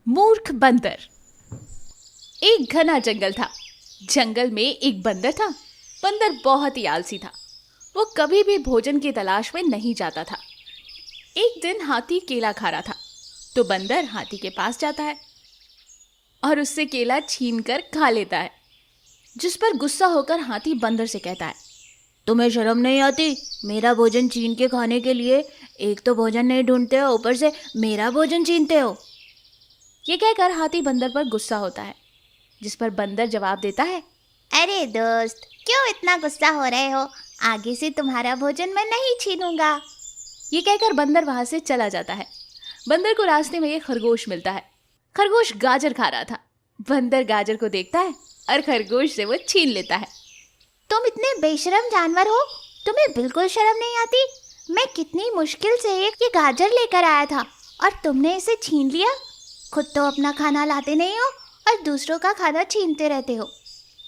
मूर्ख बंदर। एक घना जंगल था। जंगल में एक बंदर था। बंदर बहुत ही आलसी था। वो कभी भी भोजन की तलाश में नहीं जाता था। एक दिन हाथी केला खा रहा था, तो बंदर हाथी के पास जाता है और उससे केला छीन कर खा लेता है। जिस पर गुस्सा होकर हाथी बंदर से कहता है, तुम्हें शर्म नहीं आती मेरा भोजन छीन के खाने के लिए? एक तो भोजन नहीं ढूंढते हो, ऊपर से मेरा भोजन छीनते हो। ये कहकर हाथी बंदर पर गुस्सा होता है, जिस पर बंदर जवाब देता है, अरे दोस्त, क्यों इतना गुस्सा हो रहे हो? आगे से तुम्हारा भोजन मैं नहीं छीनूंगा। ये कहकर बंदर वहां से चला जाता है। बंदर को रास्ते में एक खरगोश मिलता है। खरगोश गाजर खा रहा था। बंदर गाजर को देखता है और खरगोश से वो छीन लेता है। तुम इतने बेशरम जानवर हो, तुम्हें बिल्कुल शर्म नहीं आती? मैं कितनी मुश्किल से ये गाजर लेकर आया था और तुमने इसे छीन लिया। खुद तो अपना खाना लाते नहीं हो और दूसरों का खाना छीनते रहते हो।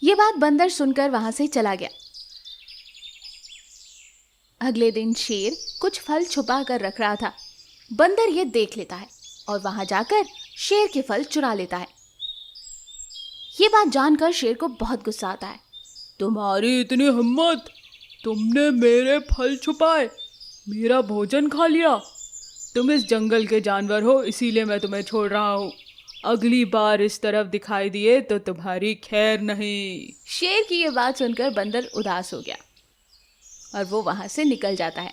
ये बात बंदर सुनकर वहां से चला गया। अगले दिन शेर कुछ फल छुपा कर रख रहा था। बंदर ये देख लेता है और वहां जाकर शेर के फल चुरा लेता है। ये बात जानकर शेर को बहुत गुस्सा आता है। तुम्हारी इतनी हिम्मत, तुमने मेरे फल छुपाए, मेरा भोजन खा लिया। तुम इस जंगल के जानवर हो, इसीलिए मैं तुम्हें छोड़ रहा हूँ। अगली बार इस तरफ दिखाई दिए तो तुम्हारी खैर नहीं। शेर की ये बात सुनकर बंदर उदास हो गया और वो वहां से निकल जाता है।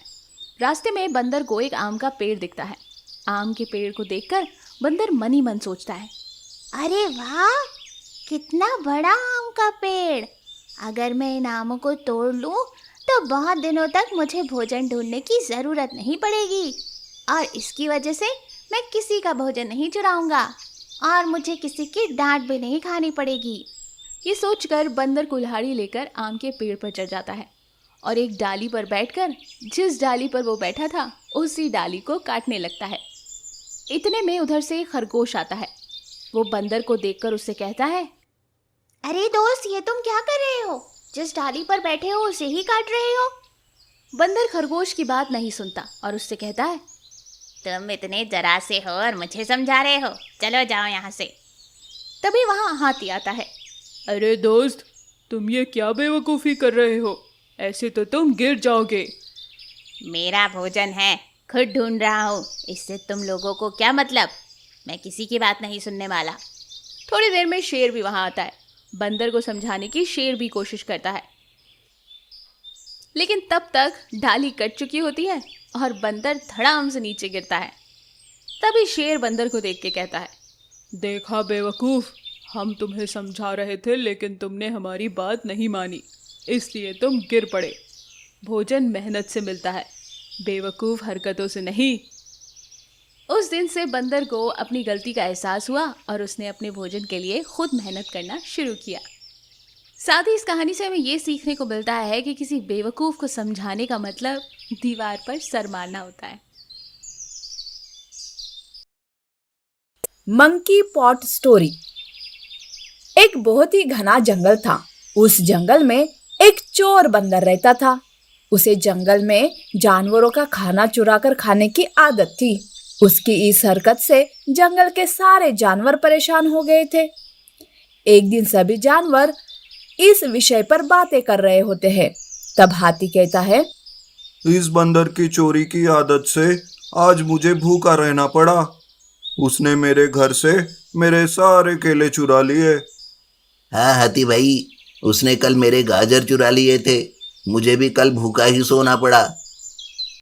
रास्ते में बंदर को एक आम का पेड़ दिखता है। आम के पेड़ को देखकर बंदर मन ही मन सोचता है, अरे वाह, कितना बड़ा आम का पेड़! अगर मैं इन आमों को तोड़ लूं तो बहुत दिनों तक मुझे भोजन ढूंढने की ज़रूरत नहीं पड़ेगी और इसकी वजह से मैं किसी का भोजन नहीं चुराऊंगा और मुझे किसी की डांट भी नहीं खानी पड़ेगी। ये सोचकर बंदर कुल्हाड़ी लेकर आम के पेड़ पर चढ़ जाता है और एक डाली पर बैठकर जिस डाली पर वो बैठा था उसी डाली को काटने लगता है। इतने में उधर से एक खरगोश आता है। वो बंदर को देखकर उससे कहता है, अरे दोस्त, ये तुम क्या कर रहे हो? जिस डाली पर बैठे हो उसे ही काट रहे हो। बंदर खरगोश की बात नहीं सुनता और उससे कहता है, तुम इतने जरा से हो और मुझे समझा रहे हो, चलो जाओ यहाँ से। तभी वहां हाथी आता है। अरे दोस्त, तुम ये क्या बेवकूफ़ी कर रहे हो? ऐसे तो तुम गिर जाओगे। मेरा भोजन है, खुद ढूंढ रहा हूँ, इससे तुम लोगों को क्या मतलब? मैं किसी की बात नहीं सुनने वाला। थोड़ी देर में शेर भी वहां आता है। बंदर को समझाने की शेर भी कोशिश करता है, लेकिन तब तक डाली कट चुकी होती है और बंदर धड़ाम से नीचे गिरता है। तभी शेर बंदर को देख के कहता है, देखा बेवकूफ़, हम तुम्हें समझा रहे थे लेकिन तुमने हमारी बात नहीं मानी, इसलिए तुम गिर पड़े। भोजन मेहनत से मिलता है, बेवकूफ़ हरकतों से नहीं। उस दिन से बंदर को अपनी गलती का एहसास हुआ और उसने अपने भोजन के लिए खुद मेहनत करना शुरू किया। साथ ही इस कहानी से हमें ये सीखने को मिलता है कि किसी बेवकूफ़ को समझाने का मतलब दीवार पर सर मारना होता है। Monkey pot story. एक बहुत ही घना जंगल था। उस जंगल में एक चोर बंदर रहता था। उसे जंगल में जानवरों का खाना चुरा कर खाने की आदत थी। उसकी इस हरकत से जंगल के सारे जानवर परेशान हो गए थे। एक दिन सभी जानवर इस विषय पर बातें कर रहे होते हैं। तब हाथी कहता है, इस बंदर की चोरी की आदत से आज मुझे भूखा रहना पड़ा। उसने मेरे घर से मेरे सारे केले चुरा लिए। हाँ हाथी भाई, उसने कल मेरे गाजर चुरा लिए थे, मुझे भी कल भूखा ही सोना पड़ा।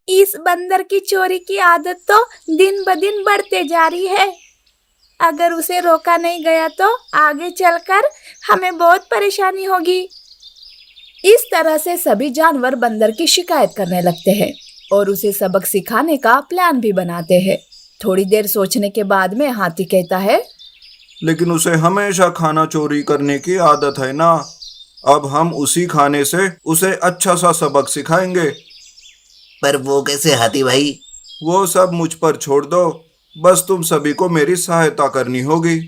इस बंदर की चोरी की आदत तो दिन ब दिन बढ़ते जा रही है। अगर उसे रोका नहीं गया तो आगे चलकर हमें बहुत परेशानी होगी। इस तरह से सभी जानवर बंदर की शिकायत करने लगते हैं और उसे सबक सिखाने का प्लान भी बनाते हैं। थोड़ी देर सोचने के बाद में हाथी कहता है, लेकिन उसे हमेशा खाना चोरी करने की आदत है ना। अब हम उसी खाने से उसे अच्छा सा सबक सिखाएंगे। पर वो कैसे हाथी भाई? वो सब मुझ पर छोड़ दो, बस तुम सभी को मेरी सहायता करनी होगी।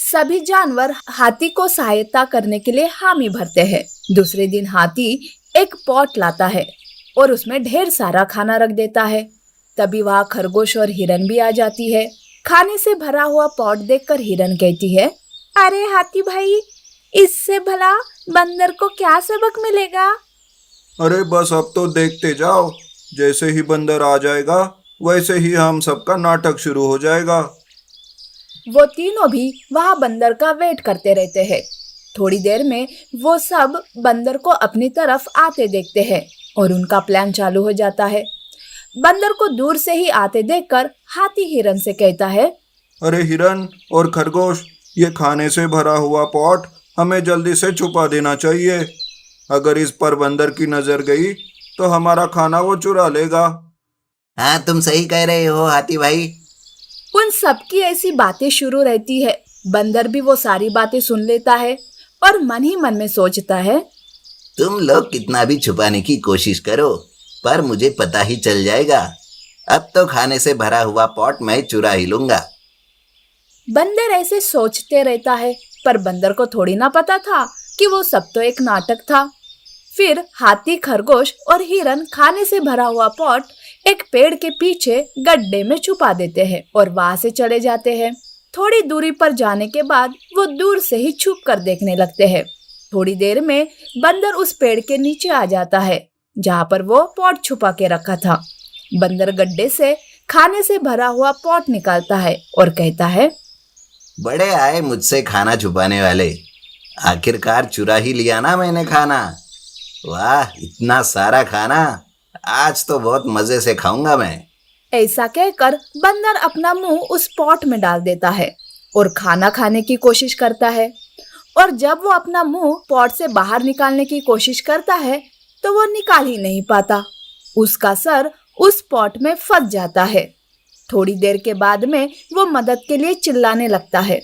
सभी जानवर हाथी को सहायता करने के लिए हामी भरते हैं। दूसरे दिन हाथी एक पॉट लाता है और उसमें ढेर सारा खाना रख देता है। तभी वहाँ खरगोश और हिरन भी आ जाती है। खाने से भरा हुआ पॉट देखकर हिरन कहती है, अरे हाथी भाई, इससे भला बंदर को क्या सबक मिलेगा? अरे बस अब तो देखते जाओ, जैसे ही बंदर आ जाएगा वैसे ही हम सबका नाटक शुरू हो जाएगा। वो तीनों भी वहां बंदर का वेट करते रहते हैं। थोड़ी देर में वो सब बंदर को अपनी तरफ आते देखते हैं और उनका प्लान चालू हो जाता है। बंदर को दूर से ही आते देखकर हाथी हिरन से कहता है, अरे हिरन और खरगोश, ये खाने से भरा हुआ पॉट हमें जल्दी से छुपा देना चाहिए। अगर इस पर बंदर की नजर गई तो हमारा खाना वो चुरा लेगा। हाँ, तुम सही कह रहे हो हाथी भाई। उन सबकी ऐसी बातें शुरू रहती है। बंदर भी वो सारी बातें सुन लेता है और मन ही मन में सोचता है, तुम लोग कितना भी छुपाने की कोशिश करो, पर मुझे पता ही चल जाएगा। अब तो खाने से भरा हुआ पॉट मैं चुरा ही लूंगा। बंदर ऐसे सोचते रहता है, पर बंदर को थोड़ी ना पता था कि वो सब तो एक नाटक था। फिर हाथी, खरगोश और हिरन खाने से भरा हुआ पॉट एक पेड़ के पीछे गड्ढे में छुपा देते हैं और वहां से चले जाते हैं। थोड़ी दूरी पर जाने के बाद वो दूर से ही छुप कर देखने लगते हैं। थोड़ी देर में बंदर उस पेड़ के नीचे आ जाता है जहाँ पर वो पॉट छुपा के रखा था। बंदर गड्ढे से खाने से भरा हुआ पॉट निकालता है और कहता है, बड़े आए मुझसे खाना छुपाने वाले, आखिरकार चुरा ही लिया ना मैंने खाना। वाह, इतना सारा खाना, आज तो बहुत मजे से खाऊंगा मैं। ऐसा कहकर बंदर अपना मुंह उस पॉट में डाल देता है और खाना खाने की कोशिश करता है। और जब वो अपना मुंह पॉट से बाहर निकालने की कोशिश करता है तो वो निकाल ही नहीं पाता। उसका सर उस पॉट में फंस जाता है। थोड़ी देर के बाद में वो मदद के लिए चिल्लाने लगता है,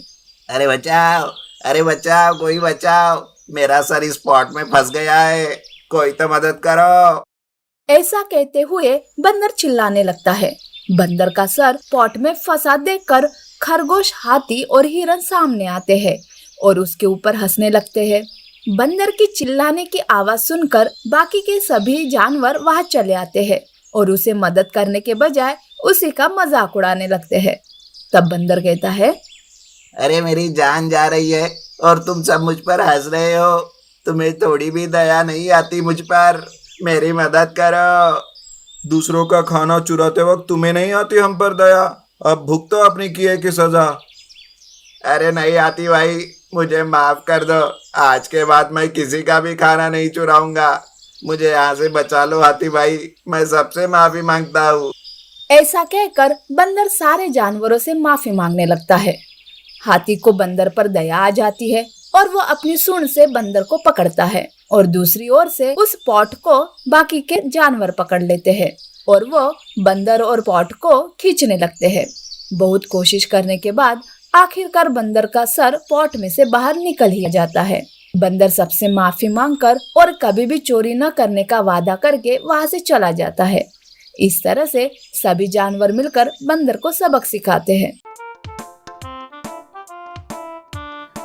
अरे बचाओ, अरे बचाओ, कोई बचाओ, मेरा सर इस पॉट में फंस गया है, कोई तो मदद करो। ऐसा कहते हुए बंदर चिल्लाने लगता है। बंदर का सर पॉट में फंसा देखकर खरगोश, हाथी और हिरन सामने आते हैं और उसके ऊपर हंसने लगते हैं। बंदर की चिल्लाने की आवाज सुनकर बाकी के सभी जानवर वहां चले आते हैं और उसे मदद करने के बजाय उसी का मजाक उड़ाने लगते हैं। तब बंदर कहता है, अरे मेरी जान जा रही है और तुम सब मुझ पर हंस रहे हो। तुम्हें थोड़ी भी दया नहीं आती मुझ पर, मेरी मदद करो। दूसरों का खाना चुराते वक्त तुम्हें नहीं आती हम पर दया, अब भुगतो अपनी किए की सजा। अरे नहीं आती भाई, मुझे माफ कर दो। आज के बाद मैं किसी का भी खाना नहीं चुराऊंगा। मुझे यहाँ से बचा लो हाथी भाई, मैं सबसे माफी मांगता हूँ। ऐसा कहकर बंदर सारे जानवरों से माफी मांगने लगता है। हाथी को बंदर पर दया आ जाती है और वो अपनी सूंड से बंदर को पकड़ता है और दूसरी ओर से उस पॉट को बाकी के जानवर पकड़ लेते हैं और वो बंदर और पॉट को खींचने लगते हैं। बहुत कोशिश करने के बाद आखिरकार बंदर का सर पॉट में से बाहर निकल ही जाता है। बंदर सबसे माफी मांगकर और कभी भी चोरी न करने का वादा करके वहां से चला जाता है। इस तरह से सभी जानवर मिलकर बंदर को सबक सिखाते हैं।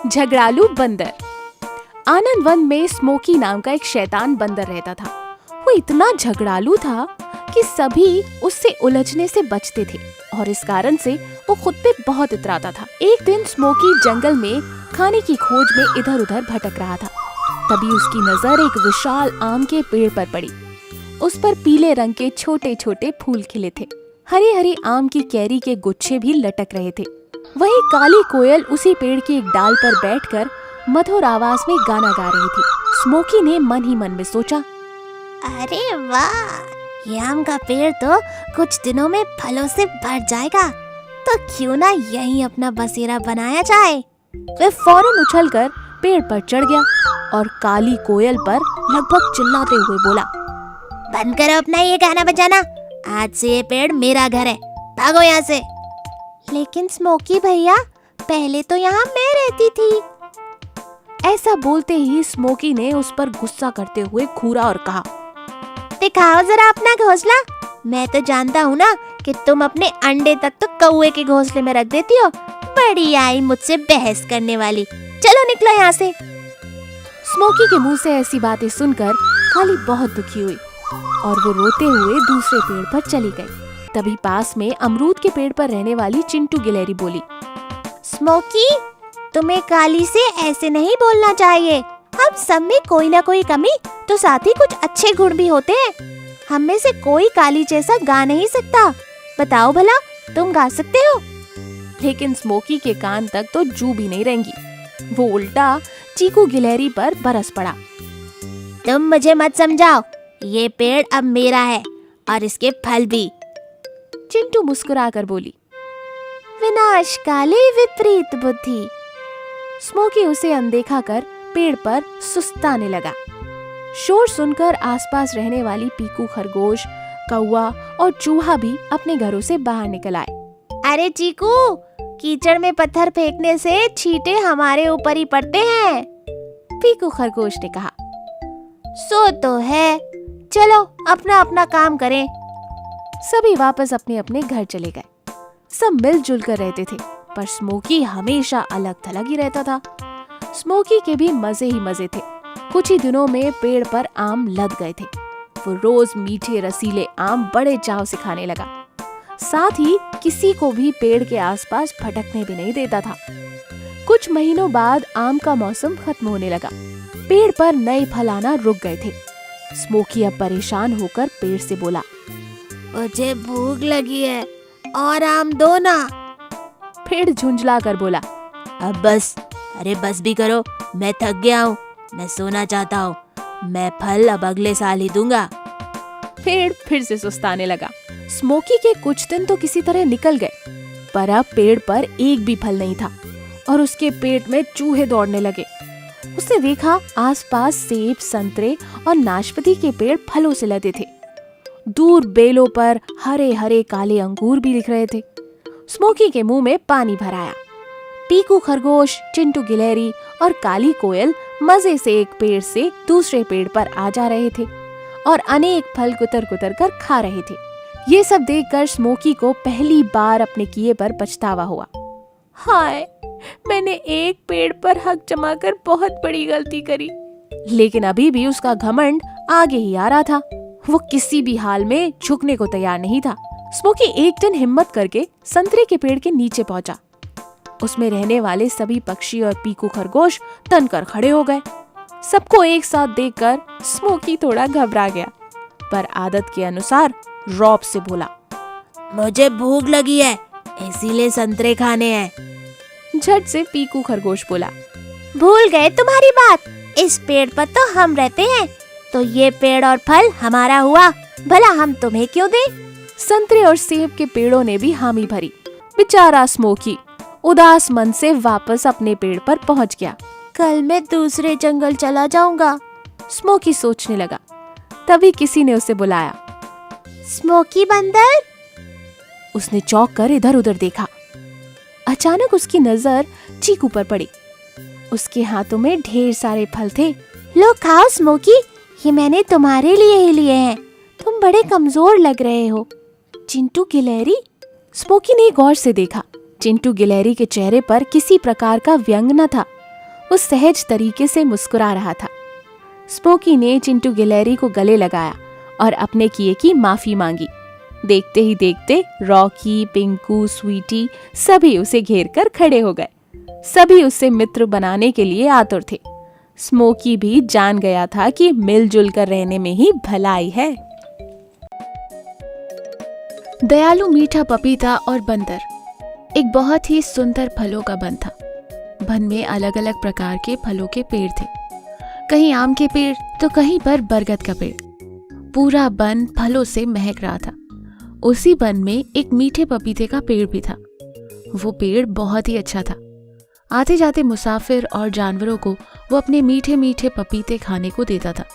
झगड़ालू बंदर। आनंद वन में स्मोकी नाम का एक शैतान बंदर रहता था। वो इतना झगड़ालू था कि सभी उससे उलझने से बचते थे और इस कारण से वो खुद पे बहुत इतराता था। एक दिन स्मोकी जंगल में खाने की खोज में इधर उधर भटक रहा था। तभी उसकी नजर एक विशाल आम के पेड़ पर पड़ी। उस पर पीले रंग के छोटे छोटे फूल खिले थे। हरी हरी आम की कैरी के गुच्छे भी लटक रहे थे। वही काली कोयल उसी पेड़ की एक डाल पर बैठकर मधुर आवाज में गाना गा रही थी। स्मोकी ने मन ही मन में सोचा, अरे वाह, ये आम का पेड़ तो कुछ दिनों में फलों से भर जाएगा, तो क्यों ना यहीं अपना बसेरा बनाया जाए। वह फौरन उछलकर पेड़ पर चढ़ गया और काली कोयल पर लगभग चिल्लाते हुए बोला, बंद करो अपना ये गाना बजाना, आज से ये पेड़ मेरा घर है, भागो यहाँ से। लेकिन स्मोकी भैया, पहले तो यहाँ मैं रहती थी। ऐसा बोलते ही स्मोकी ने उस पर गुस्सा करते हुए घूरा और कहा, दिखाओ जरा अपना घोंसला। मैं तो जानता हूँ ना कि तुम अपने अंडे तक तो कौवे के घोंसले में रख देती हो। बड़ी आई मुझसे बहस करने वाली, चलो निकलो यहाँ से। स्मोकी के मुंह से ऐसी बातें सुनकर काली बहुत दुखी हुई और वो रोते हुए दूसरे पेड़ पर चली गई। तभी पास में अमरूद के पेड़ पर रहने वाली चिंटू गिलहरी बोली, स्मोकी, तुम्हें काली से ऐसे नहीं बोलना चाहिए। हम सब में कोई ना कोई कमी तो साथ ही कुछ अच्छे गुण भी होते हैं। हम में से कोई काली जैसा गा नहीं सकता। बताओ भला, तुम गा सकते हो? लेकिन स्मोकी के कान तक तो जू भी नहीं रेंगी। वो उल्टा चीकू गिलहरी पर बरस पड़ा। तुम मुझे मत समझाओ, ये पेड़ अब मेरा है और इसके फल भी। चिंटू मुस्कुरा कर बोली, विनाशकाले विपरीत बुद्धि। स्मोकी उसे अनदेखा कर पेड़ पर सुस्ताने लगा। शोर सुनकर आसपास रहने वाली पीकू खरगोश, कौवा और चूहा भी अपने घरों से बाहर निकल आए। अरे चीकू, कीचड़ में पत्थर फेंकने से छींटे हमारे ऊपर ही पड़ते हैं। पीकू खरगोश ने कहा। सो तो है, चलो अपना अपना काम करें। सभी वापस अपने अपने घर चले गए। सब मिलजुल कर रहते थे, पर स्मोकी हमेशा अलग थलग ही रहता था। स्मोकी के भी मजे ही मजे थे। कुछ ही दिनों में पेड़ पर आम लद गए थे। वो रोज मीठे रसीले आम बड़े चाव से खाने लगा। साथ ही किसी को भी पेड़ के आसपास भटकने भी नहीं देता था। कुछ महीनों बाद आम का मौसम खत्म होने लगा। पेड़ पर नए फल आना रुक गए थे। स्मोकी अब परेशान होकर पेड़ से बोला, मुझे भूख लगी है और आम दो ना। पेड़ झुंझला कर बोला, अब बस, अरे बस भी करो, मैं थक गया हूँ, मैं सोना चाहता हूँ। मैं फल अब अगले साल ही दूंगा। पेड़ फिर से सुस्ताने लगा। स्मोकी के कुछ दिन तो किसी तरह निकल गए, पर अब पेड़ पर एक भी फल नहीं था और उसके पेट में चूहे दौड़ने लगे। उसने देखा आसपास सेब, संतरे और नाशपाती के पेड़ फलों से लदे थे। दूर बेलों पर हरे हरे काले अंगूर भी दिख रहे थे। स्मोकी के मुंह में पानी भर आया। पीकू खरगोश, चिंटू गिलहरी और काली कोयल मजे से एक पेड़ से दूसरे पेड़ पर आ जा रहे थे और अनेक फल कुतर कुतर कर खा रहे थे। ये सब देखकर स्मोकी को पहली बार अपने किए पर पछतावा हुआ। हाय, मैंने एक पेड़ पर हक जमाकर बहुत बड़ी गलती करी। लेकिन अभी भी उसका घमंड आगे ही आ रहा था। वो किसी भी हाल में झुकने को तैयार नहीं था। स्मोकी एक दिन हिम्मत करके संतरे के पेड़ के नीचे पहुंचा। उसमें रहने वाले सभी पक्षी और पीकू खरगोश तनकर खड़े हो गए। सबको एक साथ देखकर स्मोकी थोड़ा घबरा गया, पर आदत के अनुसार रौब से बोला, मुझे भूख लगी है, इसीलिए संतरे खाने हैं। झट से पीकू खरगोश बोला, भूल गए तुम्हारी बात, इस पेड़ पर तो हम रहते हैं, तो ये पेड़ और फल हमारा हुआ, भला हम तुम्हें क्यों दें? संतरे और सेब के पेड़ों ने भी हामी भरी। बेचारा स्मोकी उदास मन से वापस अपने पेड़ पर पहुंच गया। कल मैं दूसरे जंगल चला जाऊंगा, स्मोकी सोचने लगा। तभी किसी ने उसे बुलाया। स्मोकी बंदर। उसने चौंक कर इधर उधर देखा। अचानक उसकी नजर चीकू पर पड़ी। उसके हाथों में ढेर सारे फल थे। लो खाओ स्मोकी, ये मैंने तुम्हारे लिए ही लिए हैं। तुम बड़े कमजोर लग रहे हो। चिंटू गिलहरी? स्मोकी ने गौर से देखा। चिंटू गिलहरी के चेहरे पर किसी प्रकार का व्यंग न था। वो सहज तरीके से मुस्कुरा रहा था। स्मोकी ने चिंटू गिलहरी को गले लगाया और अपने किए की माफी मांगी। देखते ही देखते रॉकी, पिंकू, स्वीटी सभी उसे घेर कर खड़े हो गए। सभी उससे मित्र बनाने के लिए आतुर थे। स्मोकी भी जान गया था कि मिलजुल कर रहने में ही भलाई है। दयालु मीठा पपीता और बंदर एक बहुत ही सुंदर फलों का वन था। वन में अलग अलग प्रकार के फलों के पेड़ थे। कहीं आम के पेड़ तो कहीं पर बरगद का पेड़। पूरा वन फलों से महक रहा था। उसी वन में एक मीठे पपीते का पेड़ भी था। वो पेड़ बहुत ही अच्छा था। आते जाते मुसाफिर और जानवरों को वो अपने मीठे मीठे पपीते खाने को देता था।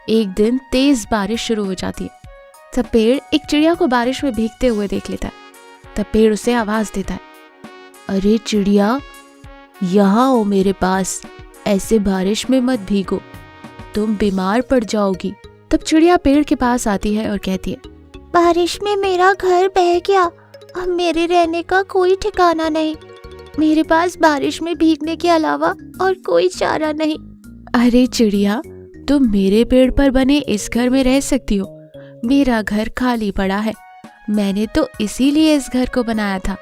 एक दिन तेज बारिश शुरू हो जाती है। तब पेड़ एक चिड़िया को बारिश में भीगते हुए देख लेता है। तब पेड़ उसे आवाज देता है, अरे चिड़िया, यहाँ आओ मेरे पास, ऐसे बारिश में मत भीगो, तुम बीमार पड़ जाओगी। तब चिड़िया पेड़ के पास आती है और कहती है, बारिश में मेरा घर बह गया, अब मेरे रहने का कोई ठिकाना नहीं। मेरे पास बारिश में भीगने के अलावा और कोई चारा नहीं। अरे चिड़िया, तुम मेरे पेड़ पर बने इस घर में रह सकती हो। मेरा घर खाली पड़ा है। मैंने तो इसीलिए इस घर को बनाया था।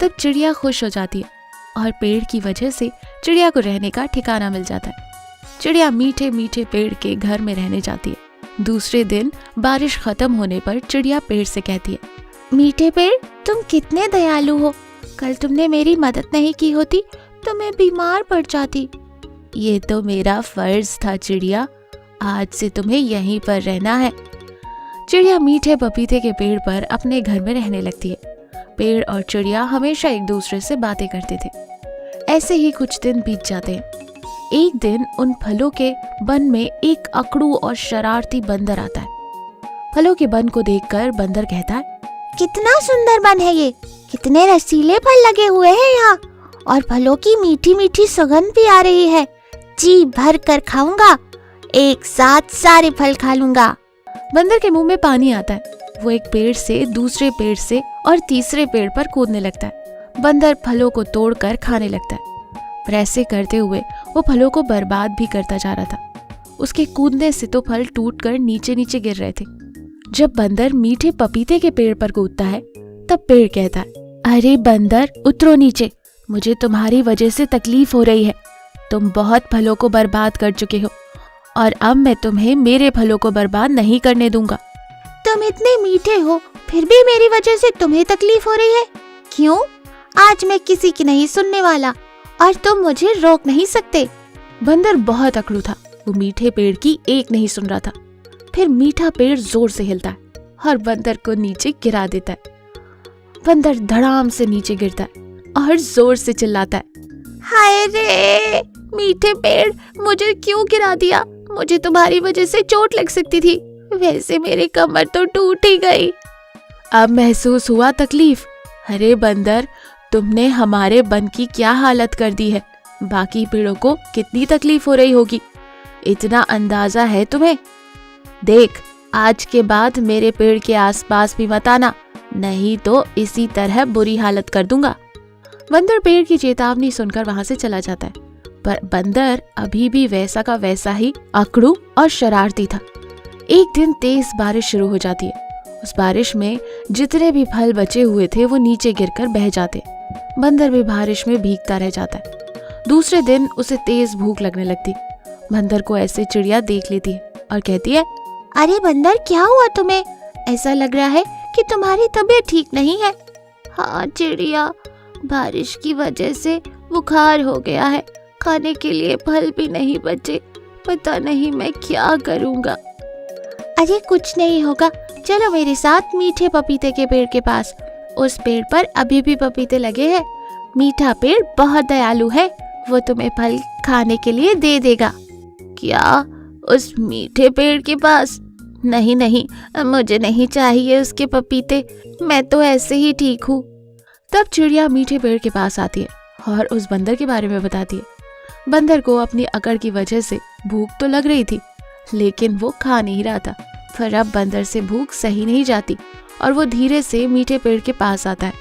तब चिड़िया खुश हो जाती है और पेड़ की वजह से चिड़िया को रहने का ठिकाना मिल जाता है। चिड़िया मीठे मीठे पेड़ के घर में रहने जाती है। दूसरे दिन बारिश खत्म होने पर चिड़िया पेड़ से कहती है, मीठे पेड़, तुम कितने दयालु हो। कल तुमने मेरी मदद नहीं की होती तो मैं बीमार पड़ जाती। ये तो मेरा फर्ज था चिड़िया, आज से तुम्हें यहीं पर रहना है। चिड़िया मीठे पपीते के पेड़ पर अपने घर में रहने लगती है। पेड़ और चिड़िया हमेशा एक दूसरे से बातें करते थे। ऐसे ही कुछ दिन बीत जाते हैं। एक दिन उन फलों के वन में एक अकड़ू और शरारती बंदर आता है। फलों के वन को देखकर बंदर कहता है, कितना सुंदर वन है ये, कितने रसीले फल लगे हुए हैं यहाँ, और फलों की मीठी मीठी सुगंध भी आ रही है। जी भर कर खाऊंगा, एक साथ सारे फल खा लूंगा। बंदर के मुंह में पानी आता है। वो एक पेड़ से दूसरे पेड़ से और तीसरे पेड़ पर कूदने लगता है। बंदर फलों को तोड़कर खाने लगता है, पर ऐसे करते हुए वो फलों को बर्बाद भी करता जा रहा था। उसके कूदने से तो फल टूटकर नीचे नीचे गिर रहे थे। जब बंदर मीठे पपीते के पेड़ पर कूदता है तब पेड़ कहता है, अरे बंदर, उतरो नीचे, मुझे तुम्हारी वजह से तकलीफ हो रही है। तुम बहुत फलों को बर्बाद कर चुके हो और अब मैं तुम्हें मेरे फलों को बर्बाद नहीं करने दूंगा। तुम इतने मीठे हो, फिर भी मेरी वजह से तुम्हें तकलीफ हो रही है। क्यों? आज मैं किसी की नहीं सुनने वाला और तुम मुझे रोक नहीं सकते। बंदर बहुत अकड़ू था। वो मीठे पेड़ की एक नहीं सुन रहा था। फिर मीठा पेड़ जोर से हिलता है और बंदर को नीचे गिरा देता है। बंदर धड़ाम से नीचे गिरता है और जोर से चिल्लाता है, हाय रे, मीठे पेड़, मुझे क्यों गिरा दिया? मुझे तुम्हारी वजह से चोट लग सकती थी, वैसे मेरी कमर तो टूट ही गई। अब महसूस हुआ तकलीफ? अरे बंदर, तुमने हमारे वन की क्या हालत कर दी है। बाकी पेड़ों को कितनी तकलीफ हो रही होगी, इतना अंदाजा है तुम्हें? देख, आज के बाद मेरे पेड़ के आसपास भी मत आना, नहीं तो इसी तरह बुरी हालत कर दूंगा। बंदर पेड़ की चेतावनी सुनकर वहां से चला जाता है, पर बंदर अभी भी वैसा का वैसा ही अकड़ू और शरारती था। एक दिन तेज बारिश शुरू हो जाती है। उस बारिश में जितने भी फल बचे हुए थे वो नीचे गिरकर बह जाते। बंदर भी बारिश में भीगता रह जाता है। दूसरे दिन उसे तेज भूख लगने लगती। बंदर को ऐसे चिड़िया देख लेती है और कहती है, अरे बंदर, क्या हुआ तुम्हें? ऐसा लग रहा है कि तुम्हारी तबीयत ठीक नहीं है। हाँ चिड़िया, बारिश की वजह से बुखार हो गया है, खाने के लिए फल भी नहीं बचे, पता नहीं मैं क्या करूँगा। अरे कुछ नहीं होगा, चलो मेरे साथ मीठे पपीते के पेड़ के पास। उस पेड़ पर अभी भी पपीते लगे हैं। मीठा पेड़ बहुत दयालु है, वो तुम्हें फल खाने के लिए दे देगा। क्या? उस मीठे पेड़ के पास? नहीं नहीं, मुझे नहीं चाहिए उसके पपीते, मैं तो ऐसे ही ठीक हूँ। तब चिड़िया मीठे पेड़ के पास आती है और उस बंदर के बारे में बताती है। बंदर को अपनी अकड़ की वजह से भूख तो लग रही थी, लेकिन वो खा नहीं रहा था। फिर अब बंदर से भूख सही नहीं जाती और वो धीरे से मीठे पेड़ के पास आता है।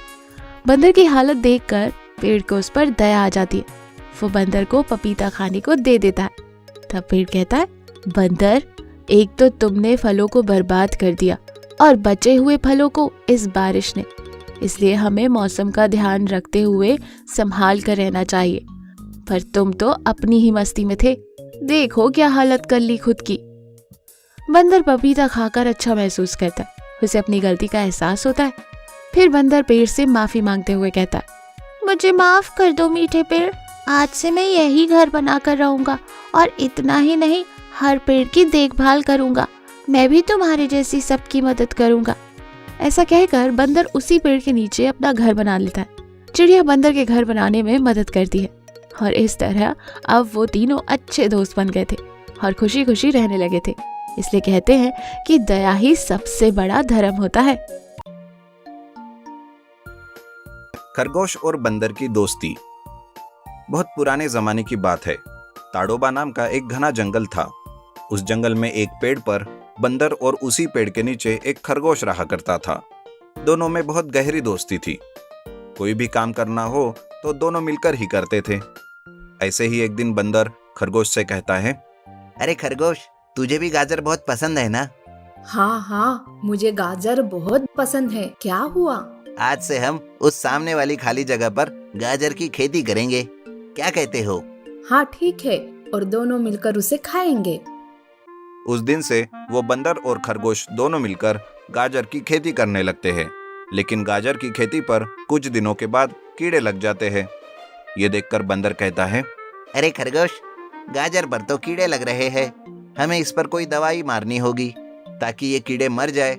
बंदर की हालत देखकर पेड़ को उस पर दया आ जाती है। वो बंदर को पपीता खाने को दे देता है। तब पेड़ कहता है, बंदर, एक तो तुमने फलों को बर्बाद कर दिया और बचे हुए फलों को इस बारिश ने, इसलिए हमें मौसम का ध्यान रखते हुए संभाल कर रहना चाहिए। पर तुम तो अपनी ही मस्ती में थे, देखो क्या हालत कर ली खुद की। बंदर पपीता खाकर अच्छा महसूस करता है, उसे अपनी गलती का एहसास होता है। फिर बंदर पेड़ से माफी मांगते हुए कहता है, मुझे माफ कर दो मीठे पेड़, आज से मैं यही घर बनाकर रहूंगा और इतना ही नहीं, हर पेड़ की देखभाल करूंगा। मैं भी तुम्हारे जैसी सबकी मदद करूंगा। ऐसा कहकर बंदर उसी पेड़ के नीचे अपना घर बना लेता है। चिड़िया बंदर के घर बनाने में मदद करती है और इस तरह अब वो तीनों अच्छे दोस्त बन गए थे और खुशी खुशी रहने लगे थे। इसलिए कहते हैं कि दया ही सबसे बड़ा धर्म होता है। खरगोश और बंदर की दोस्ती। बहुत पुराने जमाने की बात है। ताड़ोबा नाम का एक घना जंगल था। उस जंगल में एक पेड़ पर बंदर और उसी पेड़ के नीचे एक खरगोश रहा करता था। दोनों में बहुत गहरी दोस्ती थी। कोई भी काम करना हो तो दोनों मिलकर ही करते थे। ऐसे ही एक दिन बंदर खरगोश से कहता है, अरे खरगोश, तुझे भी गाजर बहुत पसंद है ना? हाँ हाँ, मुझे गाजर बहुत पसंद है। क्या हुआ? आज से हम उस सामने वाली खाली जगह पर गाजर की खेती करेंगे, क्या कहते हो? हाँ ठीक है, और दोनों मिलकर उसे खाएंगे। उस दिन से वो बंदर और खरगोश दोनों मिलकर गाजर की खेती करने लगते हैं। लेकिन गाजर की खेती पर कुछ दिनों के बाद कीड़े लग जाते हैं। ये देखकर बंदर कहता है, अरे खरगोश, गाजर पर तो कीड़े लग रहे हैं, हमें इस पर कोई दवाई मारनी होगी ताकि ये कीड़े मर जाए।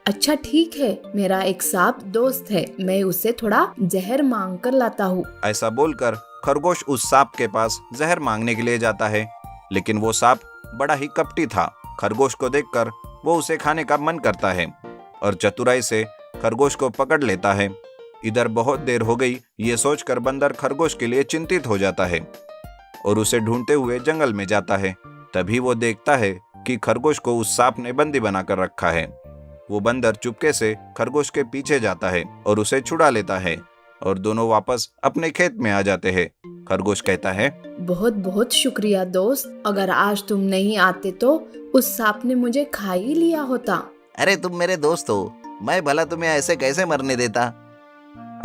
अच्छा ठीक है, मेरा एक सांप दोस्त है, मैं उससे थोड़ा जहर मांग कर लाता हूँ। ऐसा बोलकर खरगोश उस सांप के पास जहर मांगने के लिए जाता है। लेकिन वो सांप बड़ा ही कपटी था। खरगोश को देखकर वो उसे खाने का मन करता है और चतुराई से खरगोश को पकड़ लेता है। इधर बहुत देर हो गई, ये सोचकर बंदर खरगोश के लिए चिंतित हो जाता है और उसे ढूंढते हुए जंगल में जाता है। तभी वो देखता है कि खरगोश को उस सांप ने बंदी बनाकर रखा है। वो बंदर चुपके से खरगोश के पीछे जाता है और उसे छुड़ा लेता है और दोनों वापस अपने खेत में आ जाते हैं। खरगोश कहता है, बहुत बहुत शुक्रिया दोस्त, अगर आज तुम नहीं आते तो उस सांप ने मुझे खा ही लिया होता। अरे तुम मेरे दोस्त हो, मैं भला तुम्हें ऐसे कैसे मरने देता।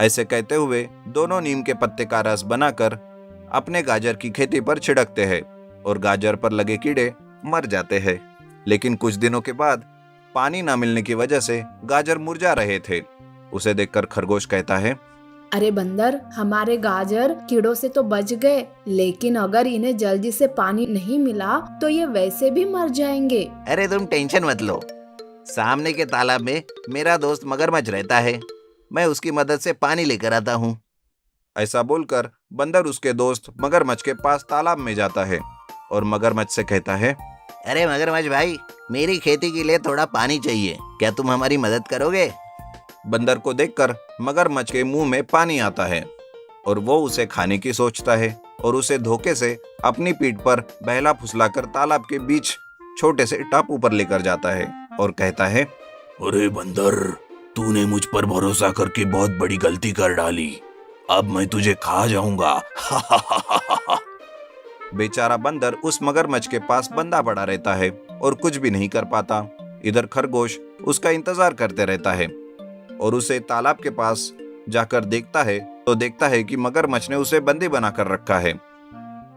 ऐसे कहते हुए दोनों नीम के पत्ते का रस बनाकर अपने गाजर की खेती पर छिड़कते हैं और गाजर पर लगे कीड़े मर जाते हैं। लेकिन कुछ दिनों के बाद पानी न मिलने की वजह से गाजर मुरझा रहे थे। उसे देखकर खरगोश कहता है, अरे बंदर, हमारे गाजर कीड़ों से तो बच गए, लेकिन अगर इन्हें जल्दी से पानी नहीं मिला तो ये वैसे भी मर जाएंगे। अरे तुम टेंशन मत लो, सामने के तालाब में मेरा दोस्त मगरमच्छ रहता है, मैं उसकी मदद से पानी लेकर आता हूँ। ऐसा बोलकर बंदर उसके दोस्त मगरमच्छ के पास तालाब में जाता है और मगरमच्छ से कहता है, अरे मगरमच्छ भाई, मेरी खेती के लिए थोड़ा पानी चाहिए, क्या तुम हमारी मदद करोगे? बंदर को देखकर मगरमच्छ के मुंह में पानी आता है और वो उसे खाने की सोचता है और उसे धोखे से अपनी पीठ पर बहला फुसलाकर तालाब के बीच छोटे से टापू पर लेकर जाता है और कहता है, अरे बंदर, तूने मुझ पर भरोसा करके बहुत बड़ी गलती कर डाली, अब मैं तुझे खा जाऊंगा। बेचारा बंदर उस मगरमच्छ के पास बंधा पड़ा रहता है और कुछ भी नहीं कर पाता। इधर खरगोश उसका इंतजार करते रहता है और उसे तालाब के पास जाकर देखता है तो देखता है कि मगरमच्छ ने उसे बंदी बनाकर रखा है।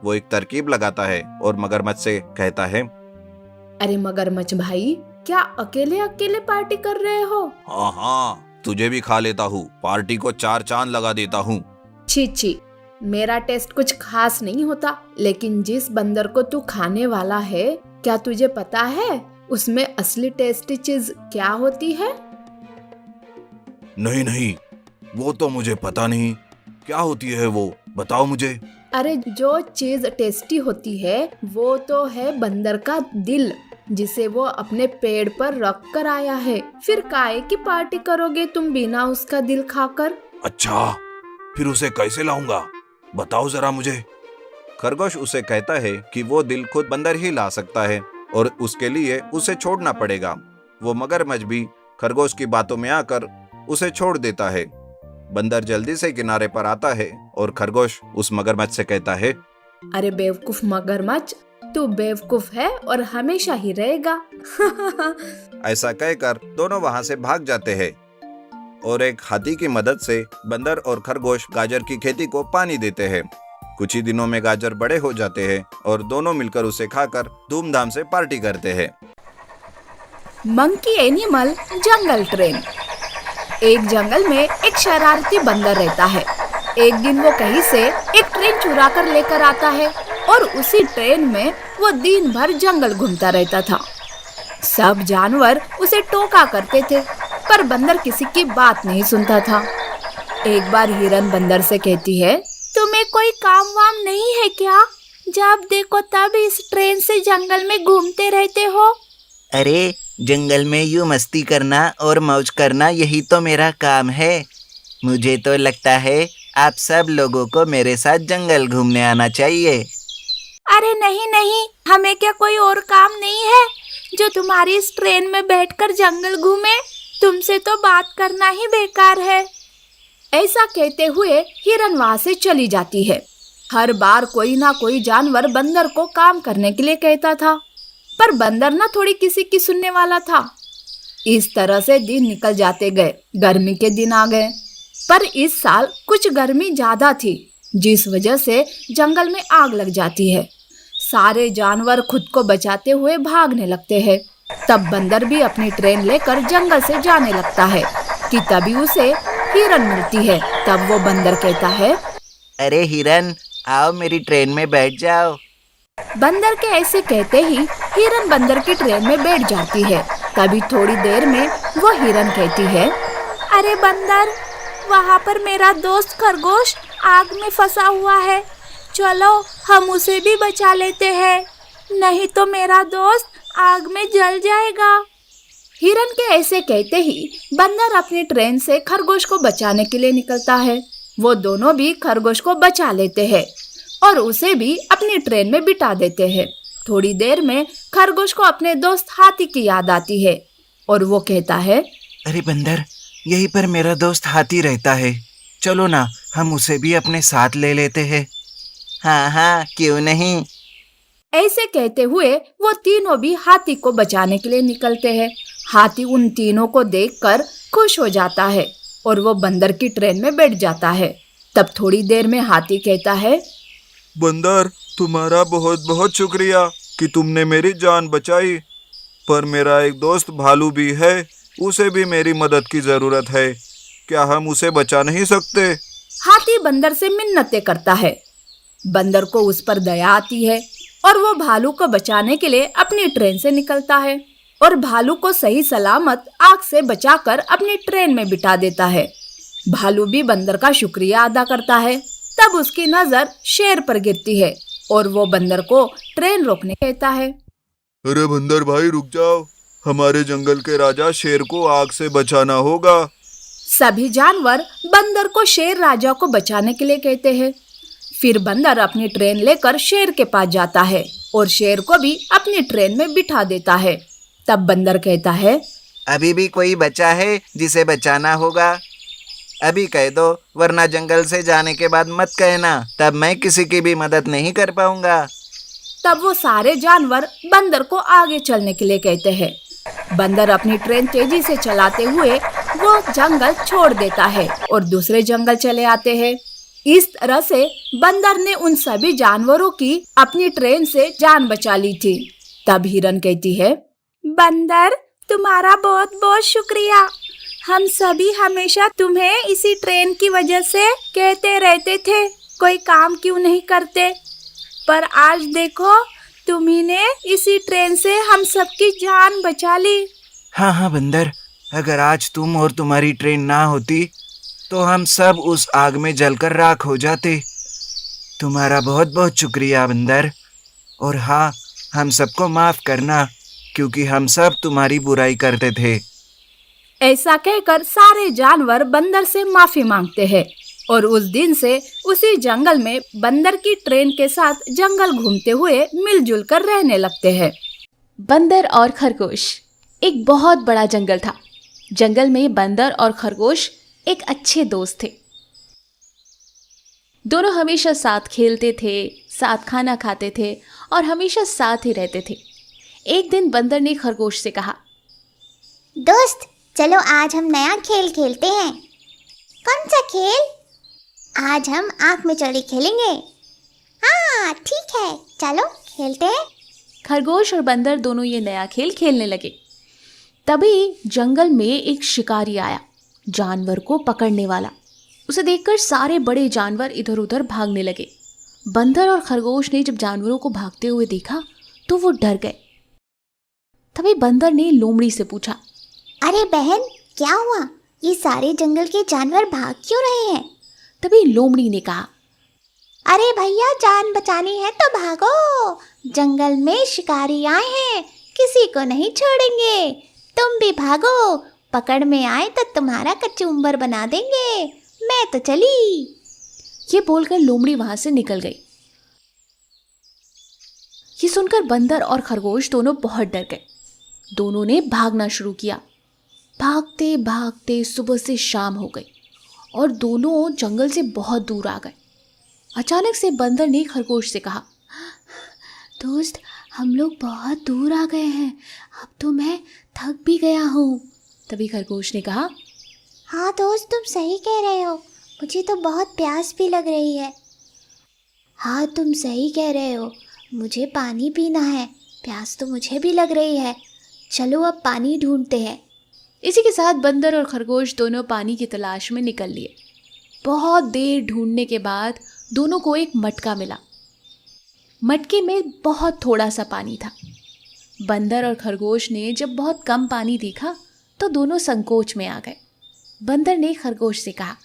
वो एक तरकीब लगाता है और मगरमच्छ से कहता है, अरे मगरमच्छ भाई, क्या अकेले अकेले पार्टी कर रहे हो? हाँ हाँ, तुझे भी खा लेता हूँ, पार्टी को 4 चांद लगा देता हूँ। छी छी, मेरा टेस्ट कुछ खास नहीं होता, लेकिन जिस बंदर को तू खाने वाला है, क्या तुझे पता है उसमें असली टेस्टी चीज क्या होती है? नहीं नहीं, वो तो मुझे पता नहीं, क्या होती है वो, बताओ मुझे। अरे जो चीज टेस्टी होती है वो तो है बंदर का दिल, जिसे वो अपने पेड़ पर रख कर आया है। फिर काहे की पार्टी करोगे तुम बिना उसका दिल खाकर? अच्छा, फिर उसे कैसे लाऊंगा, बताओ जरा मुझे। खरगोश उसे कहता है कि वो दिल खुद बंदर ही ला सकता है और उसके लिए उसे छोड़ना पड़ेगा। वो मगरमच्छ भी खरगोश की बातों में आकर उसे छोड़ देता है। बंदर जल्दी से किनारे पर आता है और खरगोश उस मगरमच्छ से कहता है, अरे बेवकूफ मगरमच्छ, तू बेवकूफ है और हमेशा ही रहेगा। ऐसा कहकर दोनों वहां से भाग जाते हैं और एक हाथी की मदद से बंदर और खरगोश गाजर की खेती को पानी देते हैं। कुछ ही दिनों में गाजर बड़े हो जाते हैं और दोनों मिलकर उसे खाकर धूमधाम से पार्टी करते हैं। मंकी एनिमल जंगल ट्रेन। एक जंगल में एक शरारती बंदर रहता है। एक दिन वो कहीं से एक ट्रेन चुरा कर लेकर आता है और उसी ट्रेन में वो दिन भर जंगल घूमता रहता था। सब जानवर उसे टोका करते थे, पर बंदर किसी की बात नहीं सुनता था। एक बार हिरन बंदर से कहती है, तुम्हें कोई काम वाम नहीं है क्या? जब देखो तब इस ट्रेन से जंगल में घूमते रहते हो। अरे जंगल में यूं मस्ती करना और मौज करना, यही तो मेरा काम है। मुझे तो लगता है आप सब लोगों को मेरे साथ जंगल घूमने आना चाहिए। अरे नहीं नहीं, हमें क्या कोई और काम नहीं है जो तुम्हारी इस ट्रेन में बैठकर जंगल घूमे? तुमसे तो बात करना ही बेकार है। ऐसा कहते हुए हिरन वहां से चली जाती है। हर बार कोई ना कोई जानवर बंदर को काम करने के लिए कहता था। पर बंदर ना थोड़ी किसी की सुनने वाला था। इस तरह से दिन निकल जाते गए। गर्मी के दिन आ गए, पर इस साल कुछ गर्मी ज्यादा थी, जिस वजह से जंगल में आग लग जाती है। सारे जानवर खुद को बचाते हुए भागने लगते हैं। तब बंदर भी अपनी ट्रेन लेकर जंगल से जाने लगता है कि तभी उसे हिरन मिलती है। तब वो बंदर कहता है, अरे हिरन, आओ मेरी ट्रेन में बैठ जाओ। बंदर के ऐसे कहते ही हिरन बंदर की ट्रेन में बैठ जाती है। तभी थोड़ी देर में वो हिरन कहती है, अरे बंदर, वहाँ पर मेरा दोस्त खरगोश आग में फंसा हुआ है, चलो हम उसे भी बचा लेते हैं, नहीं तो मेरा दोस्त आग में जल जाएगा। हिरन के ऐसे कहते ही बंदर अपनी ट्रेन से खरगोश को बचाने के लिए निकलता है। वो दोनों भी खरगोश को बचा लेते हैं और उसे भी अपनी ट्रेन में बिठा देते हैं। थोड़ी देर में खरगोश को अपने दोस्त हाथी की याद आती है और वो कहता है, अरे बंदर, यहीं पर मेरा दोस्त हाथी रहता है, चलो ना हम उसे भी अपने साथ ले लेते हैं। हाँ हाँ, क्यों नहीं। ऐसे कहते हुए वो तीनों भी हाथी को बचाने के लिए निकलते हैं। हाथी उन तीनों को देखकर खुश हो जाता है और वो बंदर की ट्रेन में बैठ जाता है। तब थोड़ी देर में हाथी कहता है, बंदर, तुम्हारा बहुत बहुत शुक्रिया कि तुमने मेरी जान बचाई, पर मेरा एक दोस्त भालू भी है, उसे भी मेरी मदद की जरूरत है, क्या हम उसे बचा नहीं सकते? हाथी बंदर से मिन्नतें करता है। बंदर को उस पर दया आती है और वो भालू को बचाने के लिए अपनी ट्रेन से निकलता है और भालू को सही सलामत आग से बचाकर अपनी ट्रेन में बिठा देता है। भालू भी बंदर का शुक्रिया अदा करता है। तब उसकी नजर शेर पर गिरती है और वो बंदर को ट्रेन रोकने कहता है। अरे बंदर भाई, रुक जाओ, हमारे जंगल के राजा शेर को आग से बचाना होगा। सभी जानवर बंदर को शेर राजा को बचाने के लिए कहते हैं। फिर बंदर अपनी ट्रेन लेकर शेर के पास जाता है और शेर को भी अपनी ट्रेन में बिठा देता है। तब बंदर कहता है, अभी भी कोई बचा है जिसे बचाना होगा? अभी कह दो, वरना जंगल से जाने के बाद मत कहना, तब मैं किसी की भी मदद नहीं कर पाऊंगा। तब वो सारे जानवर बंदर को आगे चलने के लिए कहते हैं। बंदर अपनी ट्रेन तेजी से चलाते हुए वो जंगल छोड़ देता है और दूसरे जंगल चले आते हैं। इस तरह से बंदर ने उन सभी जानवरों की अपनी ट्रेन से जान बचा ली थी। तब हिरन कहती है, बंदर, तुम्हारा बहुत बहुत शुक्रिया, हम सभी हमेशा तुम्हें इसी ट्रेन की वजह से कहते रहते थे कोई काम क्यों नहीं करते, पर आज देखो तुम्ही ने इसी ट्रेन से हम सबकी जान बचा ली। हाँ हाँ बंदर, अगर आज तुम और तुम्हारी ट्रेन ना होती तो हम सब उस आग में जलकर राख हो जाते। तुम्हारा बहुत बहुत शुक्रिया बंदर, और हाँ, हम सबको माफ करना क्योंकि हम सब तुम्हारी बुराई करते थे। ऐसा कहकर सारे जानवर बंदर से माफी मांगते हैं और उस दिन से उसी जंगल में बंदर की ट्रेन के साथ जंगल घूमते हुए मिलजुल कर रहने लगते हैं। बंदर और खरगोश। एक बहुत बड़ा जंगल था। जंगल में बंदर और खरगोश एक अच्छे दोस्त थे। दोनों हमेशा साथ खेलते थे, साथ खाना खाते थे और हमेशा साथ ही रहते थे। एक दिन बंदर ने खरगोश से कहा, दोस्त, चलो आज हम नया खेल खेलते हैं। कौन सा खेल? आज हम आँख में चोरी खेलेंगे। हाँ ठीक है, चलो खेलते हैं। खरगोश और बंदर दोनों ये नया खेल खेलने लगे। तभी जंगल में एक शिकारी आया, जानवर को पकड़ने वाला। उसे देखकर सारे बड़े जानवर इधर उधर भागने लगे। बंदर और खरगोश ने जब जानवरों को भागते हुए देखा तो वो डर गए। तभी बंदर ने लोमड़ी से पूछा, अरे बहन, क्या हुआ? ये सारे जंगल के जानवर भाग क्यों रहे हैं? तभी लोमड़ी ने कहा, अरे भैया, जान बचानी है तो भागो, जंगल में शिकारी आए हैं, किसी को नहीं छोड़ेंगे, तुम भी भागो, पकड़ में आए तो तुम्हारा कचूम्बर बना देंगे, मैं तो चली। ये बोलकर लोमड़ी वहां से निकल गई। ये सुनकर बंदर और खरगोश दोनों बहुत डर गए। दोनों ने भागना शुरू किया। भागते भागते सुबह से शाम हो गई और दोनों जंगल से बहुत दूर आ गए। अचानक से बंदर ने खरगोश से कहा, दोस्त, हम लोग बहुत दूर आ गए हैं, अब तो मैं थक भी गया हूँ। तभी खरगोश ने कहा, हाँ दोस्त, तुम सही कह रहे हो, मुझे तो बहुत प्यास भी लग रही है। हाँ तुम सही कह रहे हो, मुझे पानी पीना है, प्यास तो मुझे भी लग रही है। चलो अब पानी ढूंढते हैं। इसी के साथ बंदर और खरगोश दोनों पानी की तलाश में निकल लिए। बहुत देर ढूंढने के बाद दोनों को एक मटका मिला। मटके में बहुत थोड़ा सा पानी था। बंदर और खरगोश ने जब बहुत कम पानी देखा तो दोनों संकोच में आ गए। बंदर ने खरगोश से कहा,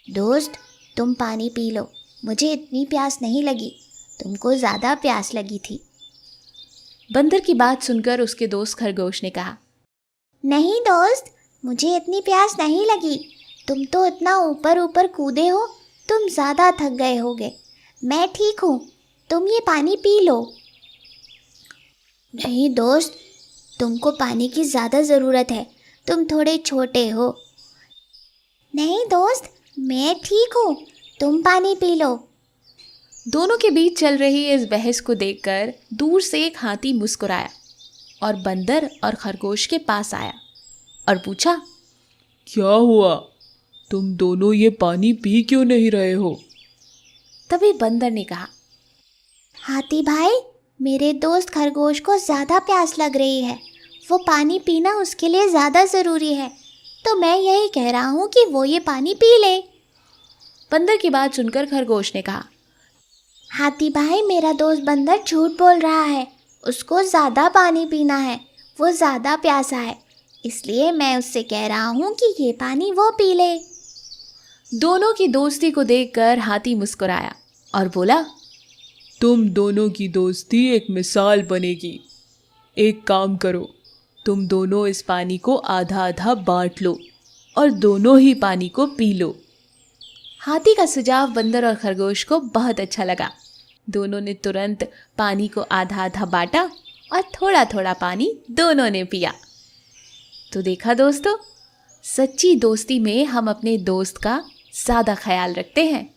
दोस्त तुम पानी पी लो, मुझे इतनी प्यास नहीं लगी, तुमको ज़्यादा प्यास लगी थी। बंदर की बात सुनकर उसके दोस्त खरगोश ने कहा, नहीं दोस्त, मुझे इतनी प्यास नहीं लगी, तुम तो इतना ऊपर ऊपर कूदे हो, तुम ज़्यादा थक गए होगे, मैं ठीक हूँ, तुम ये पानी पी लो। नहीं दोस्त, तुमको पानी की ज़्यादा ज़रूरत है, तुम थोड़े छोटे हो। नहीं दोस्त, मैं ठीक हूँ, तुम पानी पी लो। दोनों के बीच चल रही इस बहस को देखकर दूर से एक हाथी मुस्कुराया और बंदर और खरगोश के पास आया और पूछा, क्या हुआ, तुम दोनों ये पानी पी क्यों नहीं रहे हो? तभी बंदर ने कहा, हाथी भाई, मेरे दोस्त खरगोश को ज़्यादा प्यास लग रही है, वो पानी पीना उसके लिए ज़्यादा ज़रूरी है, तो मैं यही कह रहा हूँ कि वो ये पानी पी ले। बंदर की बात सुनकर खरगोश ने कहा, हाथी भाई, मेरा दोस्त बंदर झूठ बोल रहा है, उसको ज़्यादा पानी पीना है, वो ज़्यादा प्यासा है, इसलिए मैं उससे कह रहा हूँ कि ये पानी वो पी ले। दोनों की दोस्ती को देखकर हाथी मुस्कुराया और बोला, तुम दोनों की दोस्ती एक मिसाल बनेगी। एक काम करो, तुम दोनों इस पानी को आधा आधा बांट लो और दोनों ही पानी को पी लो। हाथी का सुझाव बंदर और खरगोश को बहुत अच्छा लगा। दोनों ने तुरंत पानी को आधा आधा बांटा और थोड़ा थोड़ा पानी दोनों ने पिया। तो देखा दोस्तों, सच्ची दोस्ती में हम अपने दोस्त का ज़्यादा ख्याल रखते हैं।